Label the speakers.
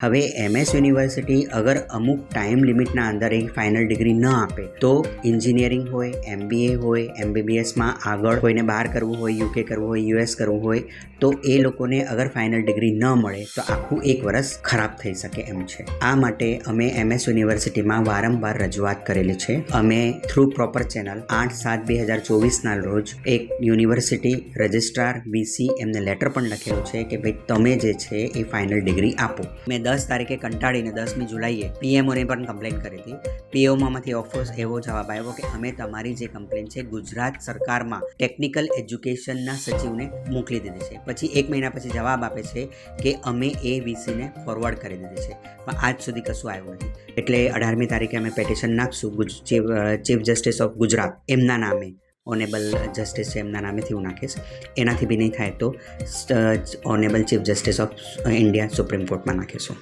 Speaker 1: હવે MS university અગર અમુક ટાઈમ લિમિટના અંદર એક ફાઇનલ ડિગ્રી ન આપે તો એન્જિનિયરિંગ હોય, MBA હોય, MBBSમાં આગળ કોઈને બહાર કરવું હોય, UK કરવું હોય, US કરવું હોય તો એ લોકોને અગર ફાઇનલ ડિગ્રી ન મળે તો આખું એક વર્ષ ખરાબ થઈ શકે એમ છે. આ માટે અમે MS યુનિવર્સિટીમાં વારંવાર રજૂઆત કરેલી છે. અમે થ્રુ પ્રોપર ચેનલ 8/7/2024ના રોજ એક યુનિવર્સિટી રજિસ્ટ્રાર VC એમને લેટર પણ લખેલો છે કે ભાઈ તમે જે છે એ ફાઇનલ ડિગ્રી આપો. મેં 10 તારીખે કંટાળીને 10મી જુલાઈએ PMOને પણ કમ્પ્લેન કરી હતી. PMOમાંથી ઓફકોર્સ એવો જવાબ આવ્યો કે અમે તમારી જે કમ્પ્લેન છે ગુજરાત સરકારમાં ટેકનિકલ એજ્યુકેશનના સચિવને મોકલી દીધી છે. પછી 1 મહિના પછી જવાબ આપે છે કે અમે એ VCને ફોરવર્ડ કરી દીધી છે, પણ આજ સુધી કશું આવ્યું નથી. એટલે 18મી તારીખે અમે પેટિશન નાખશું ચીફ જસ્ટિસ ઓફ ગુજરાત એમના નામે, ઓનેબલ જસ્ટિસ છે એમના નામેથી હું નાખીશ. એનાથી બી નહીં થાય તો honourable chief justice of India supreme કોર્ટમાં નાખીશું.